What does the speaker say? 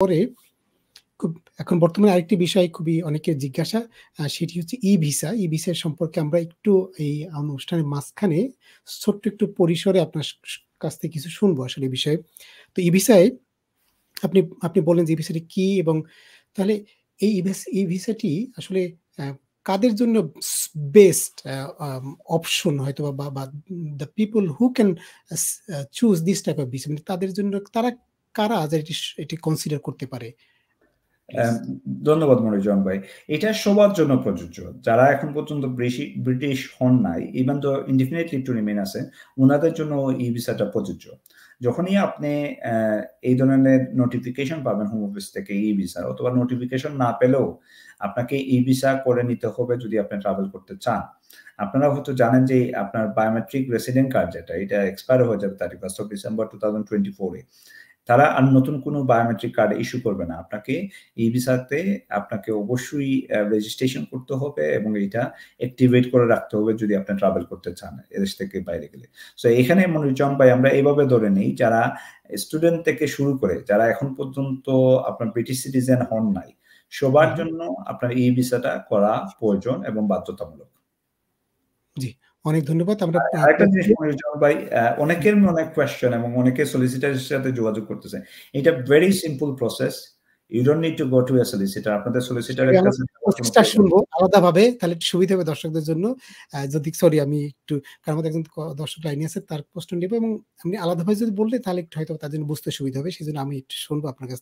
পরে খুব এখন বর্তমানে আরেকটি বিষয় খুবই অনেকের জিজ্ঞাসা সেটি হচ্ছে ই-ভিসা। ই-ভিসা সম্পর্কে আমরা একটু এই অনুষ্ঠানের মাঝখানে ছোট্ট একটু পরিসরে আপনার কাছ থেকে কিছু শুনবো আসলে এই বিষয়ে। তো ই-ভিসায় আপনি আপনি বললেন যে ই-ভিসাটি কি এবং তাহলে এই ই-ভিসাটি আসলে আ কাদের জন্য বেস্ট অপশন হয়তোবা বা the people who can choose this type of visa মানে তাদের জন্য তারা কারা যে এটি কনসিডার করতে পারে? প্লিজ। অ্যাম ধন্যবাদ মনিরুজ্জামান ভাই। এটা সবার জন্য প্রযোজ্য। যারা এখন পর্যন্ত ব্রিটিশ হন নাই, even though indefinitely to remain আছেন, উনাদের জন্য এই ভিসাটা প্রযোজ্য। যখনই আপনি এই ধরনের নোটিফিকেশন পাবেন হোম অফিস থেকে এই ভিসার অথবা নোটিফিকেশন না পেলেও আপনাকে এই ভিসা করে নিতে হবে যদি আপনি ট্রাভেল করতে চান। আপনারা হয়তো জানেন যে আপনার বায়োমেট্রিক রেসিডেন্ট কার্ড যেটা, এটা এক্সপায়ার হয়ে যাবে 31st of December 2024 এ। তারা আর নতুন কোনো বায়োমেট্রিক কার্ড ইস্যু করবে না। আপনাকে এই ভিসাতে আপনাকে অবশ্যই রেজিস্ট্রেশন করতে হবে এবং এটা অ্যাক্টিভেট করে রাখতে হবে যদি আপনি ট্রাভেল করতে চান এদেশ থেকে বাইরে গেলে। সো এখানে মনিরুজ্জামান ভাই আমরা এভাবে ধরে নেই যারা স্টুডেন্ট থেকে শুরু করে যারা এখন পর্যন্ত আপনার ব্রিটিশ সিটিজেন হন নাই, সবার জন্য আপনার এই ভিসাটা করা প্রয়োজন এবং বাধ্যতামূলক। জি, অনেক ধন্যবাদ। আমরা আরেকটা জিনিস মনিরুজ্জামান ভাই, অনেকের অনেক কোয়েশ্চেন এবং অনেকে সলিসিটরের সাথে যোগাযোগ করতেছে। এটা very simple process. You don't need to go to a solicitor. আপনাদের সলিসিটরের কাছে প্রসেসটা শুনবো আলাদাভাবে তাহলে একটু সুবিধা হবে দর্শকদের জন্য। যদি সরি আমি একটু কারণ আমাদের একজন দর্শক লাইনে আছে তার প্রশ্ন নেব এবং আপনি আলাদাভাবে যদি বললে তাহলে একটু হয়তো তাদের জন্য বুঝতে সুবিধা হবে। সেজন্য আমি একটু শুনবো আপনার কাছ